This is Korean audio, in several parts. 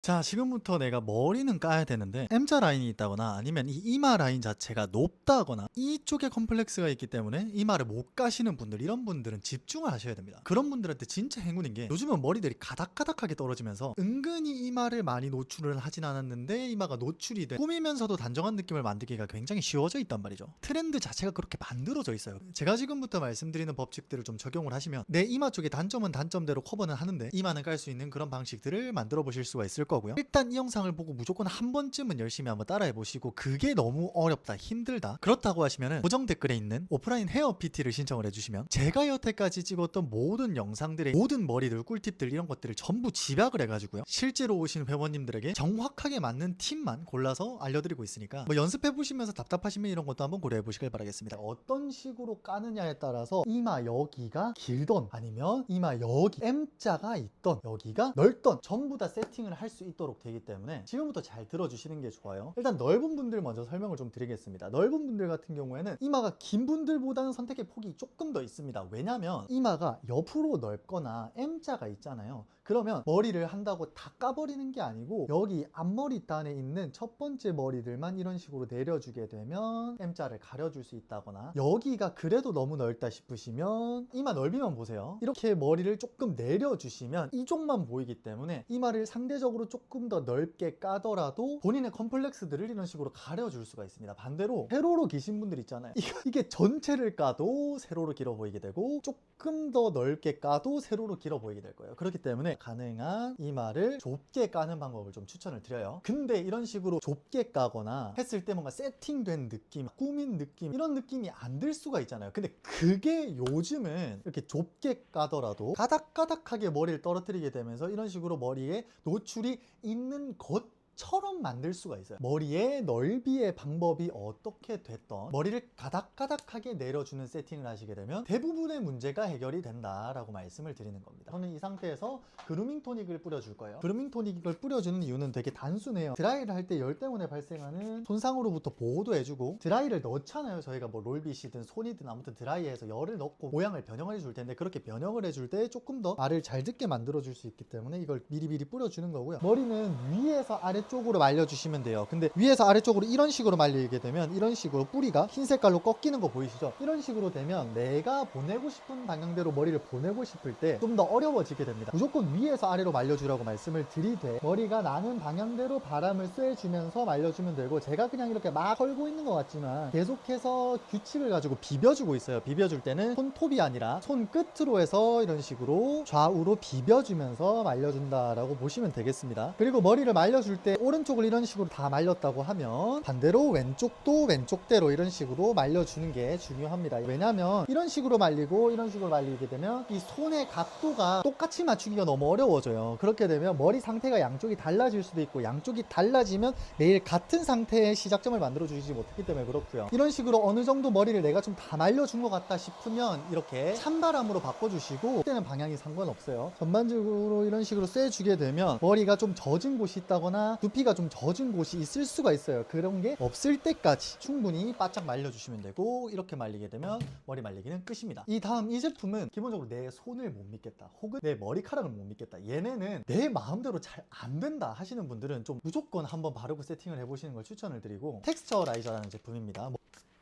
자, 지금부터 내가 머리는 까야 되는데 M자 라인이 있다거나 아니면 이 이마 라인 자체가 높다거나 이쪽에 컴플렉스가 있기 때문에 이마를 못 까시는 분들, 이런 분들은 집중을 하셔야 됩니다. 그런 분들한테 진짜 행운인 게 요즘은 머리들이 가닥가닥하게 떨어지면서 은근히 이마를 많이 노출을 하진 않았는데 이마가 노출이 돼 꾸미면서도 단정한 느낌을 만들기가 굉장히 쉬워져 있단 말이죠. 트렌드 자체가 그렇게 만들어져 있어요. 제가 지금부터 말씀드리는 법칙들을 좀 적용을 하시면 내 이마 쪽의 단점은 단점대로 커버는 하는데 이마는 깔 수 있는 그런 방식들을 만들어 보실 수가 있을 거고요. 일단 이 영상을 보고 무조건 한 번쯤은 열심히 한번 따라해 보시고, 그게 너무 어렵다, 힘들다, 그렇다고 하시면은 고정 댓글에 있는 오프라인 헤어 PT를 신청을 해주시면 제가 여태까지 찍었던 모든 영상들의 모든 머리들, 꿀팁들, 이런 것들을 전부 집약을 해가지고요, 실제로 오신 회원님들에게 정확하게 맞는 팁만 골라서 알려드리고 있으니까 뭐 연습해 보시면서 답답하시면 이런 것도 한번 고려해 보시길 바라겠습니다. 어떤 식으로 까느냐에 따라서 이마 여기가 길던 아니면 이마 여기 M자가 있던 여기가 넓던 전부 다 세팅을 할 수 있도록 되기 때문에 지금부터 잘 들어주시는 게 좋아요. 일단 넓은 분들 먼저 설명을 좀 드리겠습니다. 넓은 분들 같은 경우에는 이마가 긴 분들보다는 선택의 폭이 조금 더 있습니다. 왜냐면 이마가 옆으로 넓거나 M자가 있잖아요. 그러면 머리를 한다고 다 까버리는 게 아니고 여기 앞머리 단에 있는 첫 번째 머리들만 이런 식으로 내려주게 되면 M자를 가려줄 수 있다거나, 여기가 그래도 너무 넓다 싶으시면 이마 넓이만 보세요. 이렇게 머리를 조금 내려주시면 이쪽만 보이기 때문에 이마를 상대적으로 조금 더 넓게 까더라도 본인의 컴플렉스들을 이런 식으로 가려줄 수가 있습니다. 반대로 세로로 기신 분들 있잖아요. 이게 전체를 까도 세로로 길어 보이게 되고 조금 더 넓게 까도 세로로 길어 보이게 될 거예요. 그렇기 때문에 가능한 이마를 좁게 까는 방법을 좀 추천을 드려요. 근데 이런 식으로 좁게 까거나 했을 때 뭔가 세팅된 느낌, 꾸민 느낌, 이런 느낌이 안 들 수가 있잖아요. 근데 그게 요즘은 이렇게 좁게 까더라도 가닥가닥하게 머리를 떨어뜨리게 되면서 이런 식으로 머리에 노출이 있는 것처럼 만들 수가 있어요. 머리의 넓이의 방법이 어떻게 됐던 머리를 가닥가닥하게 내려주는 세팅을 하시게 되면 대부분의 문제가 해결이 된다라고 말씀을 드리는 겁니다. 저는 이 상태에서 그루밍 토닉을 뿌려줄 거예요. 그루밍 토닉을 뿌려주는 이유는 되게 단순해요. 드라이를 할 때 열 때문에 발생하는 손상으로부터 보호도 해주고, 드라이를 넣잖아요. 저희가 뭐 롤빗이든 손이든 아무튼 드라이해서 열을 넣고 모양을 변형을 해줄 텐데, 그렇게 변형을 해줄 때 조금 더 말을 잘 듣게 만들어 줄 수 있기 때문에 이걸 미리미리 뿌려주는 거고요. 머리는 위에서 아래쪽으로 말려주시면 돼요. 근데 위에서 아래쪽으로 이런 식으로 말리게 되면 이런 식으로 뿌리가 흰 색깔로 꺾이는 거 보이시죠? 이런 식으로 되면 내가 보내고 싶은 방향대로 머리를 보내고 싶을 때 좀 더 어려워지게 됩니다. 무조건 위에서 아래로 말려주라고 말씀을 드리되 머리가 나는 방향대로 바람을 쐬주면서 말려주면 되고, 제가 그냥 이렇게 막 털고 있는 것 같지만 계속해서 규칙을 가지고 비벼주고 있어요. 비벼줄 때는 손톱이 아니라 손끝으로 해서 이런 식으로 좌우로 비벼주면서 말려준다라고 보시면 되겠습니다. 그리고 머리를 말려줄 때 오른쪽을 이런 식으로 다 말렸다고 하면 반대로 왼쪽도 왼쪽대로 이런 식으로 말려주는 게 중요합니다. 왜냐면 이런 식으로 말리고 이런 식으로 말리게 되면 이 손의 각도가 똑같이 맞추기가 너무 어려워져요. 그렇게 되면 머리 상태가 양쪽이 달라질 수도 있고, 양쪽이 달라지면 매일 같은 상태의 시작점을 만들어 주시지 못했기 때문에 그렇고요. 이런 식으로 어느 정도 머리를 내가 좀 다 말려준 것 같다 싶으면 이렇게 찬바람으로 바꿔주시고, 그때는 방향이 상관없어요. 전반적으로 이런 식으로 쐬주게 되면 머리가 좀 젖은 곳이 있다거나 두피가 좀 젖은 곳이 있을 수가 있어요. 그런 게 없을 때까지 충분히 바짝 말려주시면 되고, 이렇게 말리게 되면 머리 말리기는 끝입니다. 이 다음 이 제품은 기본적으로 내 손을 못 믿겠다, 혹은 내 머리카락을 못 믿겠다, 얘네는 내 마음대로 잘 안 된다 하시는 분들은 좀 무조건 한번 바르고 세팅을 해보시는 걸 추천을 드리고, 텍스처라이저라는 제품입니다.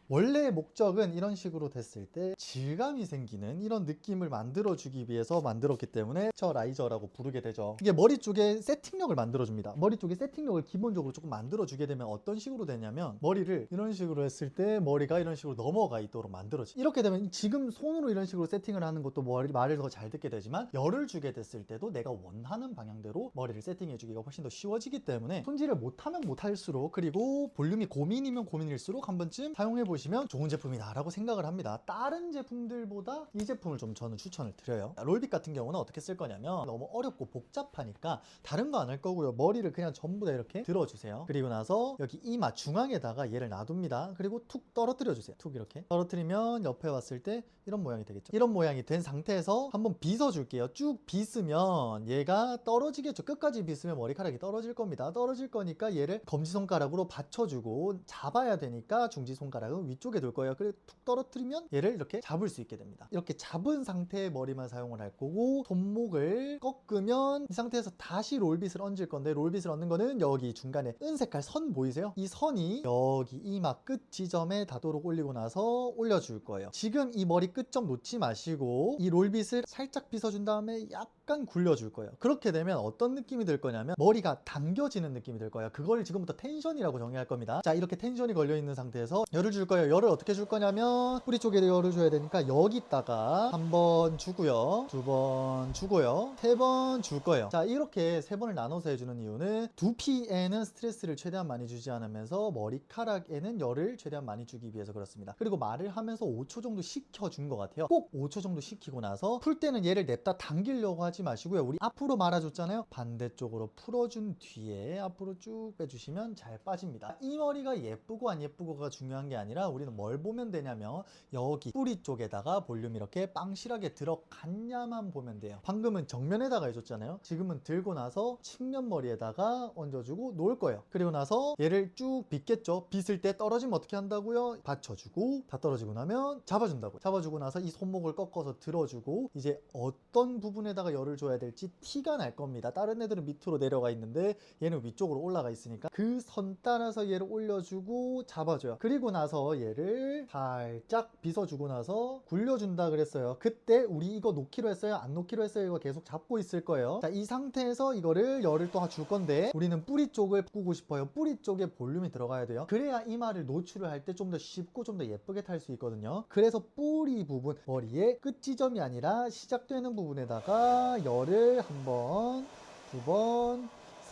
원래의 목적은 이런 식으로 됐을 때 질감이 생기는 이런 느낌을 만들어주기 위해서 만들었기 때문에 텍스처라이저라고 부르게 되죠. 이게 머리 쪽에 세팅력을 만들어줍니다. 머리 쪽에 세팅력을 기본적으로 조금 만들어주게 되면 어떤 식으로 되냐면, 머리를 이런 식으로 했을 때 머리가 이런 식으로 넘어가 있도록 만들어지. 이렇게 되면 지금 손으로 이런 식으로 세팅을 하는 것도 말을 더 잘 듣게 되지만, 열을 주게 됐을 때도 내가 원하는 방향대로 머리를 세팅해주기가 훨씬 더 쉬워지기 때문에 손질을 못하면 못할수록, 그리고 볼륨이 고민이면 고민일수록 한 번쯤 사용해보시면 좋은 제품이다 라고 생각을 합니다. 다른 제품들보다 이 제품을 좀 저는 추천을 드려요. 롤빗 같은 경우는 어떻게 쓸 거냐면, 너무 어렵고 복잡하니까 다른 거 안 할 거고요. 머리를 그냥 전부 다 이렇게 들어주세요. 그리고 나서 여기 이마 중앙에다가 얘를 놔둡니다. 그리고 툭 떨어뜨려 주세요. 툭 이렇게 떨어뜨리면 옆에 왔을 때 이런 모양이 되겠죠. 이런 모양이 된 상태에서 한번 빗어 줄게요. 쭉 빗으면 얘가 떨어지겠죠. 끝까지 빗으면 머리카락이 떨어질 겁니다. 떨어질 거니까 얘를 검지손가락으로 받쳐주고, 잡아야 되니까 중지손가락은 위쪽에 둘 거예요. 그리고 툭 떨어뜨리면 얘를 이렇게 잡을 수 있게 됩니다. 이렇게 잡은 상태의 머리만 사용을 할 거고, 손목을 꺾으면 이 상태에서 다시 롤빗을 얹을 건데, 롤빗을 얹는 거는 여기 중간에 은색깔 선 보이세요? 이 선이 여기 이마 끝 지점에 닿도록 올리고 나서 올려줄 거예요. 지금 이 머리 끝점 놓지 마시고 이 롤빗을 살짝 빗어준 다음에 약간 굴려줄 거예요. 그렇게 되면 어떤 느낌이 들 거냐면 머리가 당겨지는 느낌이 들 거예요. 그걸 지금부터 텐션이라고 정의할 겁니다. 자, 이렇게 텐션이 걸려 있는 상태에서 열을 줄 거예요. 열을 어떻게 줄 거냐면 뿌리 쪽에 열을 줘야 되니까 여기다가 한 번 주고요, 두 번 주고요, 세 번 줄 거예요. 자, 이렇게 세 번을 나눠서 해주는 이유는 두피에는 스트레스를 최대한 많이 주지 않으면서 머리카락에는 열을 최대한 많이 주기 위해서 그렇습니다. 그리고 말을 하면서 5초 정도 식혀준 것 같아요. 꼭 5초 정도 식히고 나서 풀 때는 얘를 냅다 당기려고 하지 마시고요. 우리 앞으로 말아줬잖아요. 반대쪽으로 풀어준 뒤에 앞으로 쭉 빼주시면 잘 빠집니다. 이 머리가 예쁘고 안 예쁘고가 중요한 게 아니라 우리는 뭘 보면 되냐면 여기 뿌리 쪽에다가 볼륨 이렇게 빵실하게 들어갔냐만 보면 돼요. 방금은 정면에다가 해줬잖아요. 지금은 들고 나서 측면 머리에다가 얹어주고 놓을 거예요. 그리고 나서 얘를 쭉 빗겠죠. 빗을 때 떨어지면 어떻게 한다고요? 받쳐주고, 다 떨어지고 나면 잡아준다고. 잡아주고 나서 이 손목을 꺾어서 들어주고, 이제 어떤 부분에다가 열을 줘야 될지 티가 날 겁니다. 다른 애들은 밑으로 내려가 있는데 얘는 위쪽으로 올라가 있으니까 그 선 따라서 얘를 올려주고 잡아줘요. 그리고 나서 얘를 살짝 빗어주고 나서 굴려준다 그랬어요. 그때 우리 이거 놓기로 했어요? 안 놓기로 했어요? 이거 계속 잡고 있을 거예요. 자, 이 상태에서 이거를 열을 또 줄 건데 우리는 뿌리 쪽을 꾸고 싶어요. 뿌리 쪽에 볼륨이 들어가야 돼요. 그래야 이마를 노출을 할 때 좀 더 쉽고 좀 더 예쁘게 탈 수 있거든요. 그래서 뿌리 부분, 머리의 끝 지점이 아니라 시작되는 부분에다가 열을 한 번, 두 번,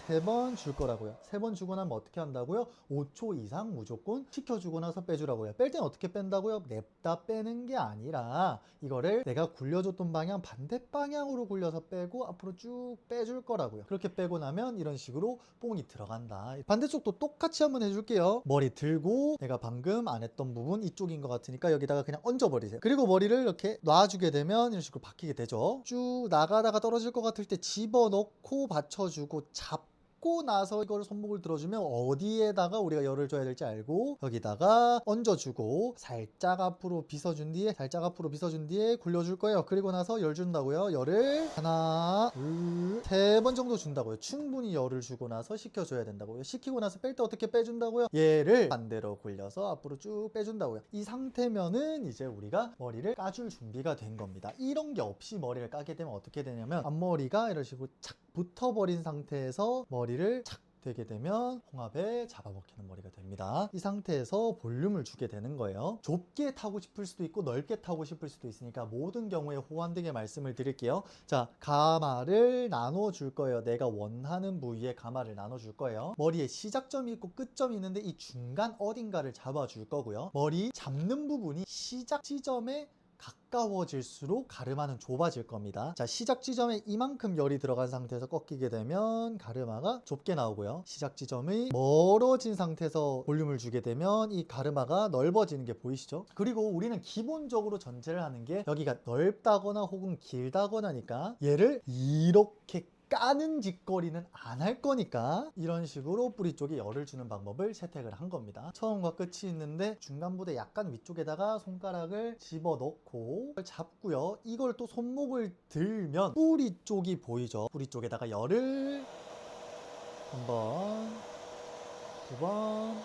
세 번 줄 거라고요. 세 번 주고 나면 어떻게 한다고요? 5초 이상 무조건 식혀주고 나서 빼주라고요. 뺄 때는 어떻게 뺀다고요? 냅다 빼는 게 아니라 이거를 내가 굴려줬던 방향 반대 방향으로 굴려서 빼고 앞으로 쭉 빼줄 거라고요. 그렇게 빼고 나면 이런 식으로 뽕이 들어간다. 반대쪽도 똑같이 한번 해줄게요. 머리 들고 내가 방금 안 했던 부분 이쪽인 것 같으니까 여기다가 그냥 얹어버리세요. 그리고 머리를 이렇게 놔주게 되면 이런 식으로 바뀌게 되죠. 쭉 나가다가 떨어질 것 같을 때 집어넣고 받쳐주고 잡고 나서 이걸 손목을 들어주면 어디에다가 우리가 열을 줘야 될지 알고 여기다가 얹어주고 살짝 앞으로 빗어준 뒤에 굴려줄 거예요. 그리고 나서 열 준다고요. 열을 하나, 둘, 세 번 정도 준다고요. 충분히 열을 주고 나서 식혀줘야 된다고요. 식히고 나서 뺄 때 어떻게 빼준다고요? 얘를 반대로 굴려서 앞으로 쭉 빼준다고요. 이 상태면은 이제 우리가 머리를 까줄 준비가 된 겁니다. 이런 게 없이 머리를 까게 되면 어떻게 되냐면 앞머리가 이런 식으로 착 붙어버린 상태에서 머리를 착 되게 되면 홍합에 잡아먹히는 머리가 됩니다. 이 상태에서 볼륨을 주게 되는 거예요. 좁게 타고 싶을 수도 있고 넓게 타고 싶을 수도 있으니까 모든 경우에 호환되게 말씀을 드릴게요. 자, 가마를 나눠줄 거예요. 내가 원하는 부위에 가마를 나눠줄 거예요. 머리에 시작점이 있고 끝점이 있는데 이 중간 어딘가를 잡아줄 거고요. 머리 잡는 부분이 시작 지점에 가까워질수록 가르마는 좁아질 겁니다. 자, 시작 지점에 이만큼 열이 들어간 상태에서 꺾이게 되면 가르마가 좁게 나오고요. 시작 지점이 멀어진 상태에서 볼륨을 주게 되면 이 가르마가 넓어지는 게 보이시죠? 그리고 우리는 기본적으로 전제를 하는 게 여기가 넓다거나 혹은 길다거나니까 얘를 이렇게 까는 짓거리는 안 할 거니까 이런 식으로 뿌리 쪽에 열을 주는 방법을 채택을 한 겁니다. 처음과 끝이 있는데 중간보다 약간 위쪽에다가 손가락을 집어넣고 잡고요. 이걸 또 손목을 들면 뿌리 쪽이 보이죠. 뿌리 쪽에다가 열을 한 번, 두 번,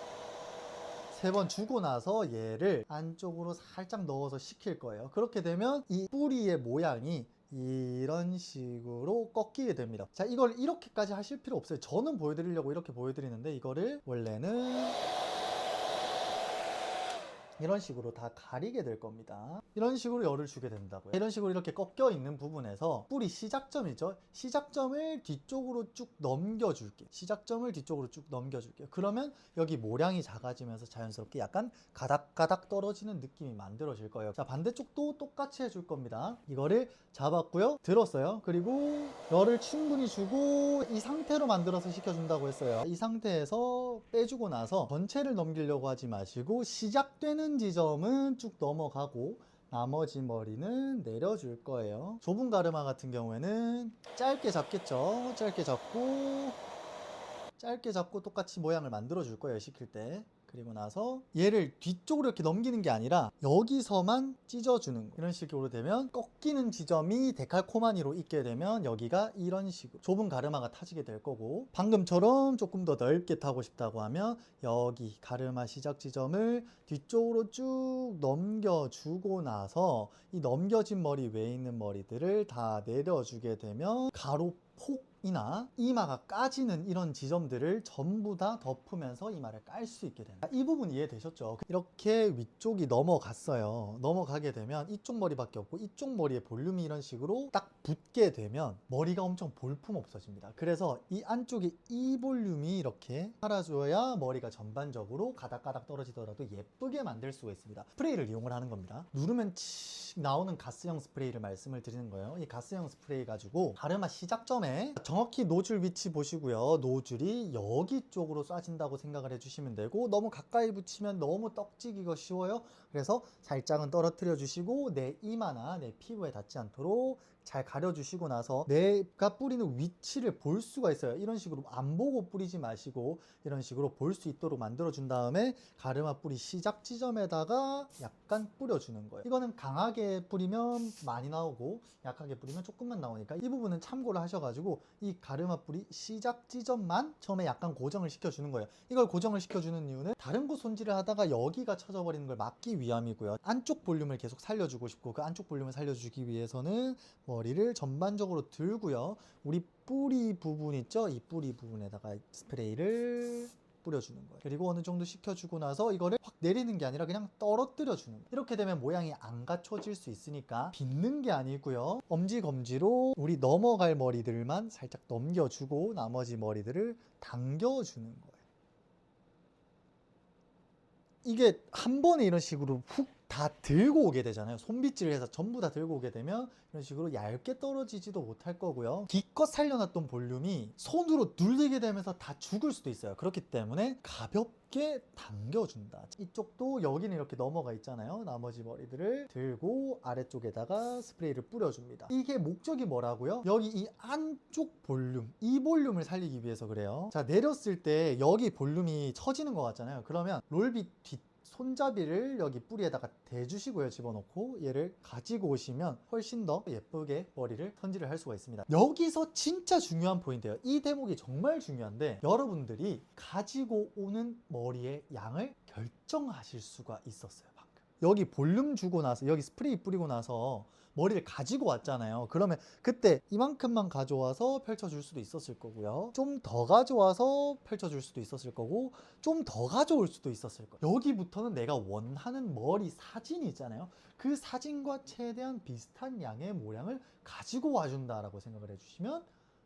세 번 주고 나서 얘를 안쪽으로 살짝 넣어서 식힐 거예요. 그렇게 되면 이 뿌리의 모양이 이런 식으로 꺾이게 됩니다. 자, 이걸 이렇게까지 하실 필요 없어요. 저는 보여드리려고 이렇게 보여드리는데 이거를 원래는 이런 식으로 다 가리게 될 겁니다. 이런 식으로 열을 주게 된다고요. 이런 식으로 이렇게 꺾여 있는 부분에서 뿌리 시작점이죠. 시작점을 뒤쪽으로 쭉 넘겨줄게요. 시작점을 뒤쪽으로 쭉 넘겨줄게요. 그러면 여기 모량이 작아지면서 자연스럽게 약간 가닥가닥 떨어지는 느낌이 만들어질 거예요. 자, 반대쪽도 똑같이 해줄 겁니다. 이거를 잡았고요. 들었어요. 그리고 열을 충분히 주고 이 상태로 만들어서 식혀준다고 했어요. 이 상태에서 빼주고 나서 전체를 넘기려고 하지 마시고 시작되는 지점은 쭉 넘어가고 나머지 머리는 내려줄 거예요. 좁은 가르마 같은 경우에는 짧게 잡겠죠. 짧게 잡고 똑같이 모양을 만들어 줄 거예요. 식힐 때. 그리고 나서 얘를 뒤쪽으로 이렇게 넘기는 게 아니라 여기서만 찢어주는 거. 이런 식으로 되면 꺾이는 지점이 데칼코마니로 있게 되면 여기가 이런 식으로 좁은 가르마가 타지게 될 거고, 방금처럼 조금 더 넓게 타고 싶다고 하면 여기 가르마 시작 지점을 뒤쪽으로 쭉 넘겨주고 나서 이 넘겨진 머리 외에 있는 머리들을 다 내려주게 되면 가로 폭이나 이마가 까지는 이런 지점들을 전부 다 덮으면서 이마를 깔 수 있게 됩니다. 이 부분 이해되셨죠? 이렇게 위쪽이 넘어갔어요. 넘어가게 되면 이쪽 머리밖에 없고 이쪽 머리에 볼륨이 이런 식으로 딱 붙게 되면 머리가 엄청 볼품 없어집니다. 그래서 이 안쪽에 이 볼륨이 이렇게 사라져야 머리가 전반적으로 가닥가닥 떨어지더라도 예쁘게 만들 수가 있습니다. 스프레이를 이용을 하는 겁니다. 누르면 칙 나오는 가스형 스프레이를 말씀을 드리는 거예요. 이 가스형 스프레이 가지고 가르마 시작점에 정확히 노즐 위치 보시고요. 노즐이 여기 쪽으로 쏴진다고 생각을 해주시면 되고, 너무 가까이 붙이면 너무 떡지기가 쉬워요. 그래서 살짝은 떨어뜨려 주시고 내 이마나 내 피부에 닿지 않도록 잘 가려주시고 나서 내가 뿌리는 위치를 볼 수가 있어요. 이런 식으로 안 보고 뿌리지 마시고 이런 식으로 볼 수 있도록 만들어준 다음에 가르마 뿌리 시작 지점에다가 약간 뿌려주는 거예요. 이거는 강하게 뿌리면 많이 나오고 약하게 뿌리면 조금만 나오니까 이 부분은 참고를 하셔가지고 이 가르마 뿌리 시작 지점만 처음에 약간 고정을 시켜주는 거예요. 이걸 고정을 시켜주는 이유는 다른 곳 손질을 하다가 여기가 쳐져버리는 걸 막기 위함이고요. 안쪽 볼륨을 계속 살려주고 싶고, 그 안쪽 볼륨을 살려주기 위해서는 머리를 전반적으로 들고요. 우리 뿌리 부분 있죠? 이 뿌리 부분에다가 스프레이를 뿌려주는 거예요. 그리고 어느 정도 식혀주고 나서 이거를 확 내리는 게 아니라 그냥 떨어뜨려 주는 거예요. 이렇게 되면 모양이 안 갖춰질 수 있으니까 빗는 게 아니고요. 엄지검지로 우리 넘어갈 머리들만 살짝 넘겨주고 나머지 머리들을 당겨주는 거예요. 이게 한 번에 이런 식으로 훅 다 들고 오게 되잖아요. 손빗질을 해서 전부 다 들고 오게 되면 이런 식으로 얇게 떨어지지도 못할 거고요. 기껏 살려놨던 볼륨이 손으로 눌리게 되면서 다 죽을 수도 있어요. 그렇기 때문에 가볍게 당겨준다. 이쪽도 여기는 이렇게 넘어가 있잖아요. 나머지 머리들을 들고 아래쪽에다가 스프레이를 뿌려줍니다. 이게 목적이 뭐라고요? 여기 이 안쪽 볼륨, 이 볼륨을 살리기 위해서 그래요. 자, 내렸을 때 여기 볼륨이 처지는 것 같잖아요. 그러면 롤빗 뒤 손잡이를 여기 뿌리에다가 대주시고요. 집어넣고 얘를 가지고 오시면 훨씬 더 예쁘게 머리를 손질을 할 수가 있습니다. 여기서 진짜 중요한 포인트예요. 이 대목이 정말 중요한데, 여러분들이 가지고 오는 머리의 양을 결정하실 수가 있었어요. 여기 볼륨 주고 나서 여기 스프레이 뿌리고 나서 머리를 가지고 왔잖아요. 그러면 그때 이만큼만 가져와서 펼쳐줄 수도 있었을 거고요. 좀 더 가져와서 펼쳐줄 수도 있었을 거고, 좀 더 가져올 수도 있었을 거예요. 여기부터는 내가 원하는 머리 사진이 있잖아요. 그 사진과 최대한 비슷한 양의 모양을 가지고 와준다라고 생각을 해주시면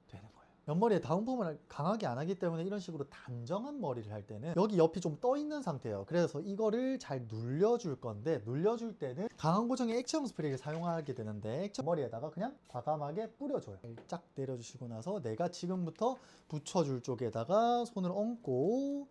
되는 거예요. 옆머리에 다운펌을 강하게 안 하기 때문에 이런 식으로 단정한 머리를 할 때는 여기 옆이 좀 떠 있는 상태예요. 그래서 이거를 잘 눌려줄 건데, 눌려줄 때는 강한 고정의 액체형 스프레이를 사용하게 되는데, 머리에다가 그냥 과감하게 뿌려줘요. 살짝 내려주시고 나서 내가 지금부터 붙여줄 쪽에다가 손을 얹고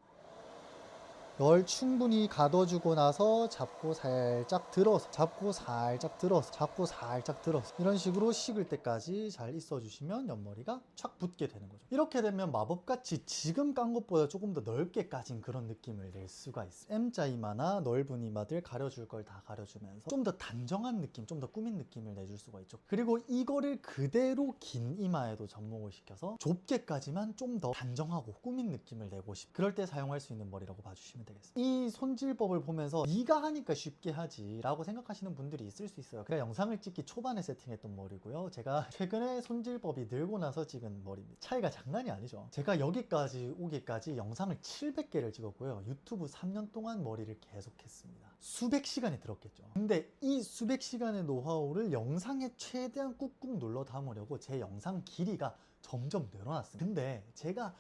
열 충분히 가둬주고 나서 잡고 살짝 들어서, 잡고 살짝 들어서, 잡고 살짝 들어서, 이런 식으로 식을 때까지 잘 있어주시면 옆머리가 착 붙게 되는 거죠. 이렇게 되면 마법같이 지금 깐 것보다 조금 더 넓게 까진 그런 느낌을 낼 수가 있어요. M자 이마나 넓은 이마들 가려줄 걸 다 가려주면서 좀 더 단정한 느낌, 좀 더 꾸민 느낌을 내줄 수가 있죠. 그리고 이거를 그대로 긴 이마에도 접목을 시켜서 좁게까지만 좀 더 단정하고 꾸민 느낌을 내고 싶, 그럴 때 사용할 수 있는 머리라고 봐주시면 되겠습니다. 이 손질법을 보면서 네가 하니까 쉽게 하지 라고 생각하시는 분들이 있을 수 있어요. 제가 영상을 찍기 초반에 세팅했던 머리고요. 제가 최근에 손질법이 늘고 나서 찍은 머리입니다. 차이가 장난이 아니죠. 제가 여기까지 오기까지 영상을 700개를 찍었고요. 유튜브 3년 동안 머리를 계속했습니다. 수백 시간이 들었겠죠. 근데 이 수백 시간의 노하우를 영상에 최대한 꾹꾹 눌러 담으려고 제 영상 길이가 점점 늘어났습니다. 근데 제가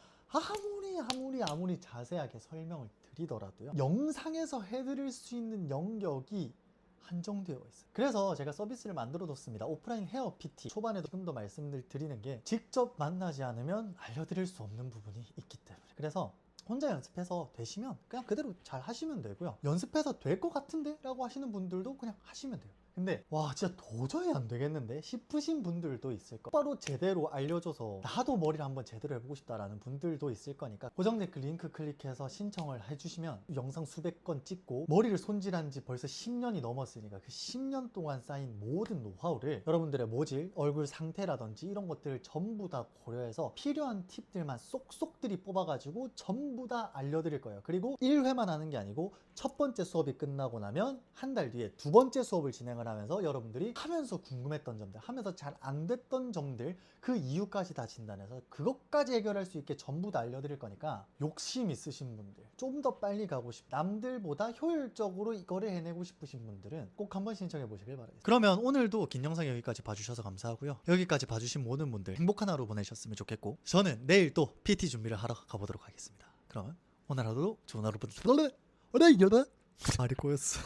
아무리 자세하게 설명을 드리더라도요, 영상에서 해드릴 수 있는 영역이 한정되어 있어요. 그래서 제가 서비스를 만들어 뒀습니다. 오프라인 헤어 PT. 초반에도 지금 더 말씀을 드리는 게, 직접 만나지 않으면 알려드릴 수 없는 부분이 있기 때문에. 그래서 혼자 연습해서 되시면 그냥 그대로 잘 하시면 되고요. 연습해서 될 것 같은데? 라고 하시는 분들도 그냥 하시면 돼요. 근데 와 진짜 도저히 안 되겠는데 싶으신 분들도 있을 거. 바로 제대로 알려줘서 나도 머리를 한번 제대로 해보고 싶다라는 분들도 있을 거니까 고정 댓글 링크 클릭해서 신청을 해주시면 영상 수백 건 찍고 머리를 손질한 지 벌써 10년이 넘었으니까 그 10년 동안 쌓인 모든 노하우를 여러분들의 모질, 얼굴 상태라든지 이런 것들을 전부 다 고려해서 필요한 팁들만 쏙쏙들이 뽑아가지고 전부 다 알려드릴 거예요. 그리고 1회만 하는 게 아니고 첫 번째 수업이 끝나고 나면 한 달 뒤에 두 번째 수업을 진행을 하면서 여러분들이 하면서 궁금했던 점들, 하면서 잘 안 됐던 점들, 그 이유까지 다 진단해서 그것까지 해결할 수 있게 전부 다 알려드릴 거니까 욕심 있으신 분들, 좀 더 빨리 가고 싶, 남들보다 효율적으로 이거를 해내고 싶으신 분들은 꼭 한번 신청해 보시길 바라겠습니다. 그러면 오늘도 긴 영상 여기까지 봐주셔서 감사하고요. 여기까지 봐주신 모든 분들 행복한 하루 보내셨으면 좋겠고 저는 내일 또 PT 준비를 하러 가보도록 하겠습니다. 그러면 오늘 하루도 좋은 하루 보내세요. 말이 꼬였어.